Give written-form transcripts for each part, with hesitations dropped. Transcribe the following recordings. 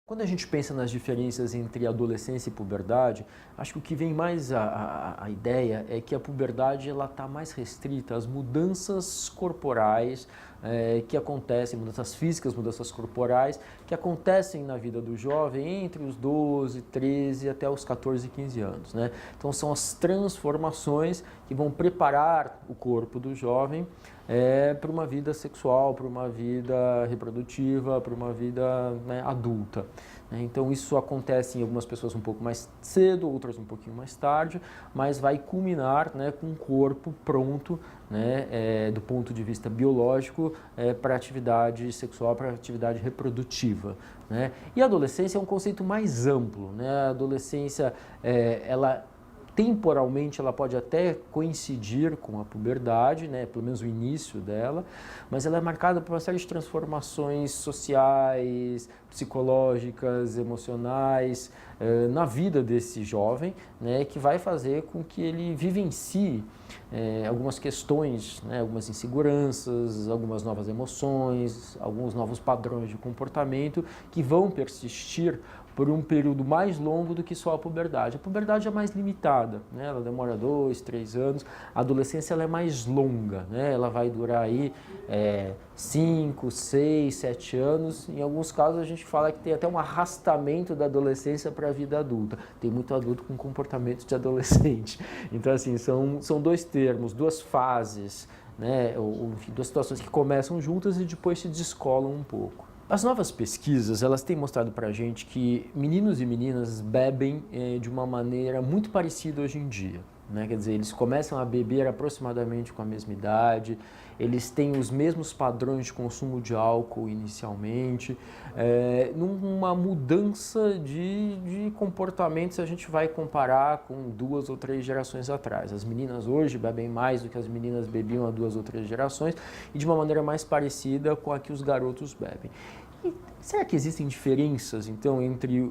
Quando a gente pensa nas diferenças entre adolescência e puberdade, acho que o que vem mais a ideia é que a puberdade ela está mais restrita às mudanças corporais que acontecem, mudanças físicas, mudanças corporais, que acontecem na vida do jovem entre os 12, 13 até os 14, 15 anos, né? Então são as transformações que vão preparar o corpo do jovem para uma vida sexual, para uma vida reprodutiva, para uma vida, né, adulta. Então isso acontece em algumas pessoas um pouco mais cedo, outras um pouquinho mais tarde, mas vai culminar, né, com o corpo pronto, né, do ponto de vista biológico, para atividade sexual, para atividade reprodutiva, né? E a adolescência é um conceito mais amplo, né? A adolescência, ela temporalmente ela pode até coincidir com a puberdade, né, pelo menos o início dela, mas ela é marcada por uma série de transformações sociais, psicológicas, emocionais, na vida desse jovem, né, que vai fazer com que ele vivencie algumas questões, né, algumas inseguranças, algumas novas emoções, alguns novos padrões de comportamento que vão persistir por um período mais longo do que só a puberdade. A puberdade é mais limitada, né? Ela demora 2, 3 anos. A adolescência ela é mais longa, né? Ela vai durar aí 5, 6, 7 anos. Em alguns casos a gente fala que tem até um arrastamento da adolescência para a vida adulta. Tem muito adulto com comportamento de adolescente. Então assim, são dois termos, duas fases, né? Duas situações que começam juntas e depois se descolam um pouco. As novas pesquisas, elas têm mostrado para a gente que meninos e meninas bebem de uma maneira muito parecida hoje em dia, né? Quer dizer, eles começam a beber aproximadamente com a mesma idade, eles têm os mesmos padrões de consumo de álcool inicialmente, numa mudança de comportamento se a gente vai comparar com 2 ou 3 gerações atrás. As meninas hoje bebem mais do que as meninas bebiam há 2 ou 3 gerações e de uma maneira mais parecida com a que os garotos bebem. E será que existem diferenças, então, entre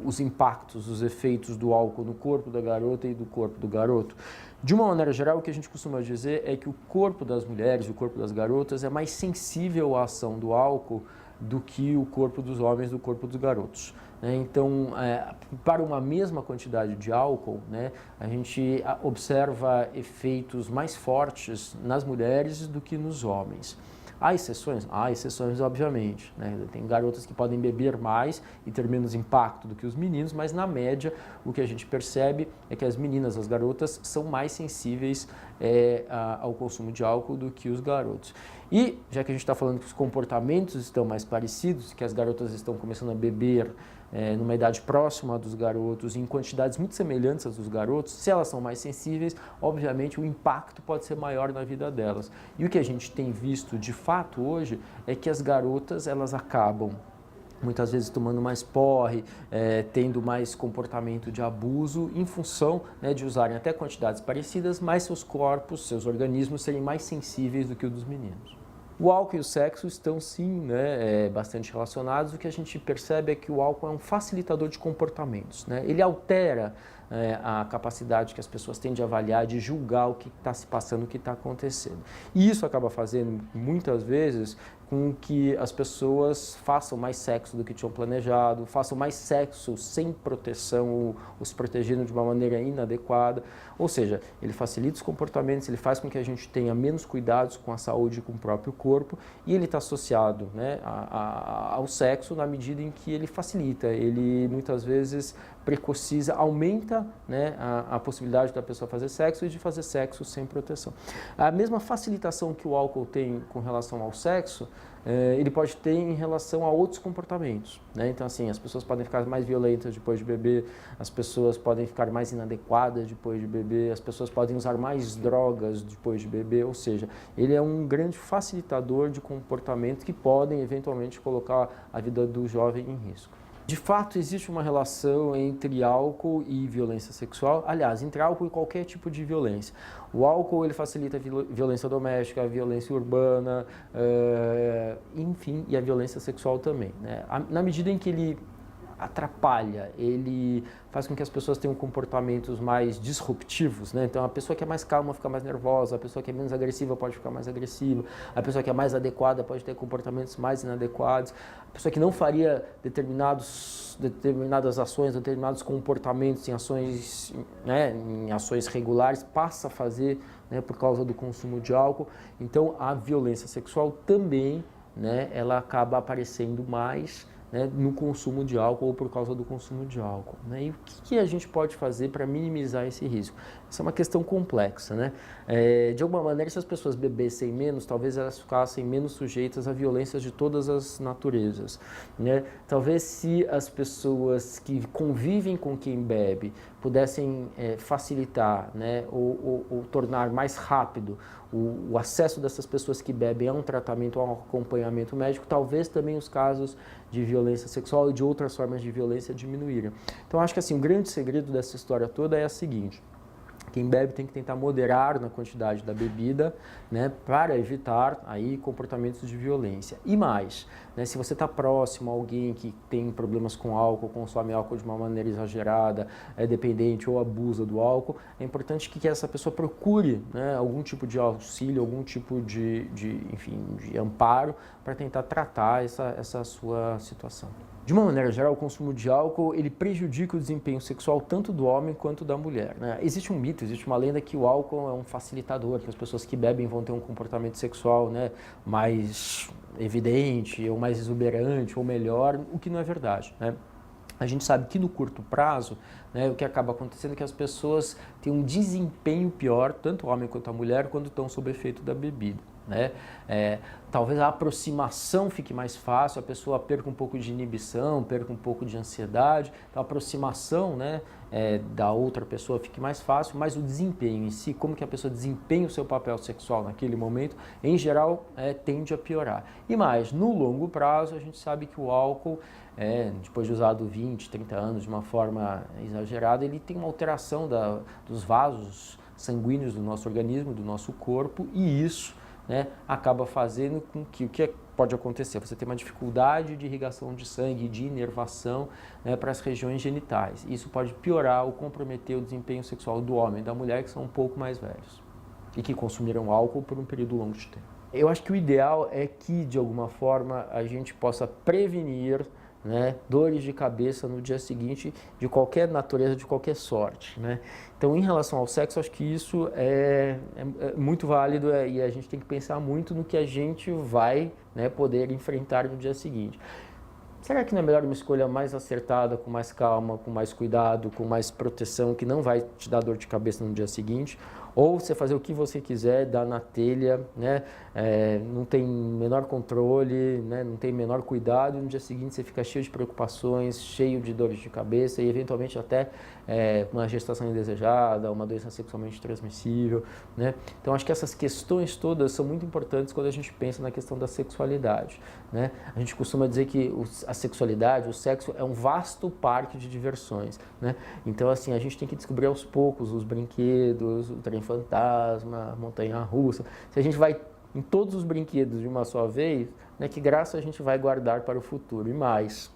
os impactos, os efeitos do álcool no corpo da garota e do corpo do garoto? De uma maneira geral, o que a gente costuma dizer é que o corpo das mulheres, o corpo das garotas, é mais sensível à ação do álcool do que o corpo dos homens, do corpo dos garotos. Então, para uma mesma quantidade de álcool, né, a gente observa efeitos mais fortes nas mulheres do que nos homens. Há exceções? Há exceções, obviamente, né? Tem garotas que podem beber mais e ter menos impacto do que os meninos, mas na média o que a gente percebe é que as meninas, as garotas, são mais sensíveis ao consumo de álcool do que os garotos. E, já que a gente está falando que os comportamentos estão mais parecidos, que as garotas estão começando a beber numa idade próxima dos garotos, em quantidades muito semelhantes às dos garotos, se elas são mais sensíveis, obviamente o impacto pode ser maior na vida delas. E o que a gente tem visto de fato hoje é que as garotas elas acabam muitas vezes tomando mais porre, tendo mais comportamento de abuso em função, né, de usarem até quantidades parecidas, mas seus corpos, seus organismos serem mais sensíveis do que o dos meninos. O álcool e o sexo estão sim, né, bastante relacionados. O que a gente percebe é que o álcool é um facilitador de comportamentos, né? Ele altera a capacidade que as pessoas têm de avaliar, de julgar o que está se passando, o que está acontecendo. E isso acaba fazendo, muitas vezes, com que as pessoas façam mais sexo do que tinham planejado, façam mais sexo sem proteção, ou se protegendo de uma maneira inadequada. Ou seja, ele facilita os comportamentos, ele faz com que a gente tenha menos cuidados com a saúde e com o próprio corpo, e ele está associado, né, ao sexo na medida em que ele facilita, ele muitas vezes precociza, aumenta, né, a possibilidade da pessoa fazer sexo e de fazer sexo sem proteção. A mesma facilitação que o álcool tem com relação ao sexo, ele pode ter em relação a outros comportamentos, né? Então, assim, as pessoas podem ficar mais violentas depois de beber, as pessoas podem ficar mais inadequadas depois de beber, as pessoas podem usar mais drogas depois de beber, ou seja, ele é um grande facilitador de comportamentos que podem eventualmente colocar a vida do jovem em risco. De fato, existe uma relação entre álcool e violência sexual, aliás, entre álcool e qualquer tipo de violência. O álcool ele facilita a violência doméstica, a violência urbana, enfim, e a violência sexual também, né? Na medida em que ele atrapalha, ele faz com que as pessoas tenham comportamentos mais disruptivos, né? Então, a pessoa que é mais calma fica mais nervosa, a pessoa que é menos agressiva pode ficar mais agressiva, a pessoa que é mais adequada pode ter comportamentos mais inadequados, a pessoa que não faria determinadas ações, determinados comportamentos em ações, né, em ações regulares, passa a fazer, né, por causa do consumo de álcool. Então, a violência sexual também, né, ela acaba aparecendo mais, né, no consumo de álcool ou por causa do consumo de álcool, né? E o que a gente pode fazer para minimizar esse risco? Essa é uma questão complexa, né? De alguma maneira, se as pessoas bebessem menos, talvez elas ficassem menos sujeitas a violências de todas as naturezas, né? Talvez se as pessoas que convivem com quem bebe pudessem facilitar, né, ou tornar mais rápido o acesso dessas pessoas que bebem a um tratamento, a um acompanhamento médico, talvez também os casos de violência sexual e de outras formas de violência diminuíram. Então, acho que assim, o grande segredo dessa história toda é a seguinte: quem bebe tem que tentar moderar na quantidade da bebida, né, para evitar aí comportamentos de violência. E mais, né, se você está próximo a alguém que tem problemas com álcool, consome álcool de uma maneira exagerada, é dependente ou abusa do álcool, é importante que essa pessoa procure, né, algum tipo de auxílio, algum tipo enfim, de amparo para tentar tratar essa sua situação. De uma maneira geral, o consumo de álcool, ele prejudica o desempenho sexual tanto do homem quanto da mulher, né? Existe um mito, existe uma lenda que o álcool é um facilitador, que as pessoas que bebem vão ter um comportamento sexual, né, mais evidente, ou mais exuberante, ou melhor, o que não é verdade, né? A gente sabe que no curto prazo, né, o que acaba acontecendo é que as pessoas têm um desempenho pior, tanto o homem quanto a mulher, quando estão sob efeito da bebida, né? Talvez a aproximação fique mais fácil, a pessoa perca um pouco de inibição, perca um pouco de ansiedade, então a aproximação, né, da outra pessoa fique mais fácil, mas o desempenho em si, como que a pessoa desempenha o seu papel sexual naquele momento, em geral, tende a piorar. E mais, no longo prazo, a gente sabe que o álcool, depois de usado 20, 30 anos de uma forma exagerada, ele tem uma alteração dos vasos sanguíneos do nosso organismo, do nosso corpo, e isso, né, acaba fazendo com que o que pode acontecer? Você tem uma dificuldade de irrigação de sangue, de inervação, né, para as regiões genitais. Isso pode piorar ou comprometer o desempenho sexual do homem e da mulher, que são um pouco mais velhos e que consumiram álcool por um período longo de tempo. Eu acho que o ideal é que, de alguma forma, a gente possa prevenir, né, dores de cabeça no dia seguinte de qualquer natureza, de qualquer sorte, né? Então, em relação ao sexo, acho que isso é muito válido e a gente tem que pensar muito no que a gente vai, né, poder enfrentar no dia seguinte. Será que não é melhor uma escolha mais acertada, com mais calma, com mais cuidado, com mais proteção, que não vai te dar dor de cabeça no dia seguinte? Ou você fazer o que você quiser, dar na telha, né? Não tem menor controle, né? Não tem menor cuidado, e no dia seguinte você fica cheio de preocupações, cheio de dores de cabeça e eventualmente até uma gestação indesejada, uma doença sexualmente transmissível, né? Então acho que essas questões todas são muito importantes quando a gente pensa na questão da sexualidade, né? A gente costuma dizer que a sexualidade, o sexo é um vasto parque de diversões, né? Então assim, a gente tem que descobrir aos poucos os brinquedos, o trem fantasma, montanha-russa. Se a gente vai em todos os brinquedos de uma só vez, né, que graça a gente vai guardar para o futuro. E mais,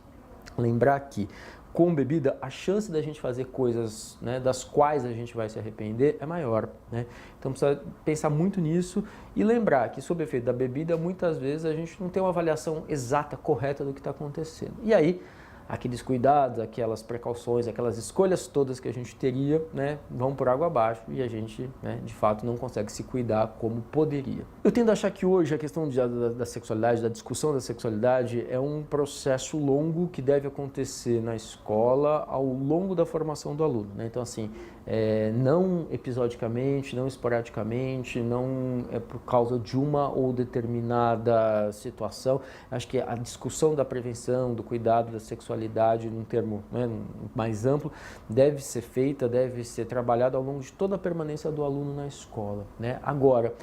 lembrar que com bebida a chance da gente fazer coisas, né, das quais a gente vai se arrepender é maior, né? Então precisa pensar muito nisso e lembrar que sob efeito da bebida muitas vezes a gente não tem uma avaliação exata, correta do que está acontecendo. E aí aqueles cuidados, aquelas precauções, aquelas escolhas todas que a gente teria, né, vão por água abaixo e a gente, né, de fato não consegue se cuidar como poderia. Eu tendo a achar que hoje a questão da sexualidade, da discussão da sexualidade é um processo longo que deve acontecer na escola ao longo da formação do aluno, né? Então assim, não episodicamente, não esporadicamente, não é por causa de uma ou determinada situação. Acho que a discussão da prevenção, do cuidado da sexualidade, num termo, né, mais amplo, deve ser feita, deve ser trabalhada ao longo de toda a permanência do aluno na escola, né? Agora,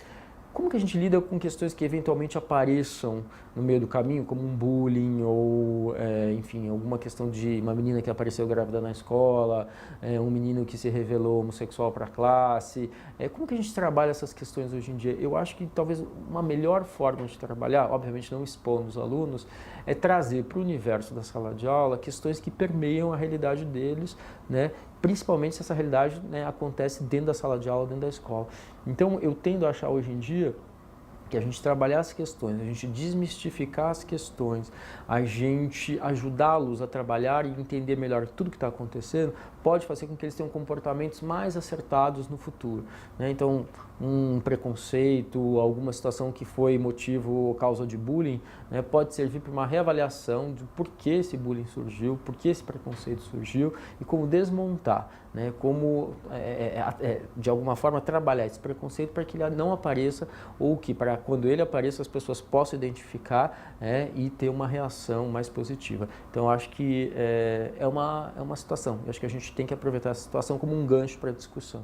Como que a gente lida com questões que eventualmente apareçam no meio do caminho, como um bullying ou, enfim, alguma questão de uma menina que apareceu grávida na escola, um menino que se revelou homossexual para a classe? Como que a gente trabalha essas questões hoje em dia? Eu acho que talvez uma melhor forma de trabalhar, obviamente não expondo os alunos, é trazer para o universo da sala de aula questões que permeiam a realidade deles, né? Principalmente se essa realidade, né, acontece dentro da sala de aula, dentro da escola. Então, eu tendo a achar hoje em dia que a gente trabalhar as questões, a gente desmistificar as questões, a gente ajudá-los a trabalhar e entender melhor tudo que está acontecendo, pode fazer com que eles tenham comportamentos mais acertados no futuro, né? Então, um preconceito, alguma situação que foi motivo ou causa de bullying, né, pode servir para uma reavaliação de por que esse bullying surgiu, por que esse preconceito surgiu e como desmontar, né, como de alguma forma trabalhar esse preconceito para que ele não apareça ou que para quando ele apareça as pessoas possam identificar, e ter uma reação mais positiva. Então, eu acho que é uma situação, eu acho que a gente tem que aproveitar essa situação como um gancho para a discussão.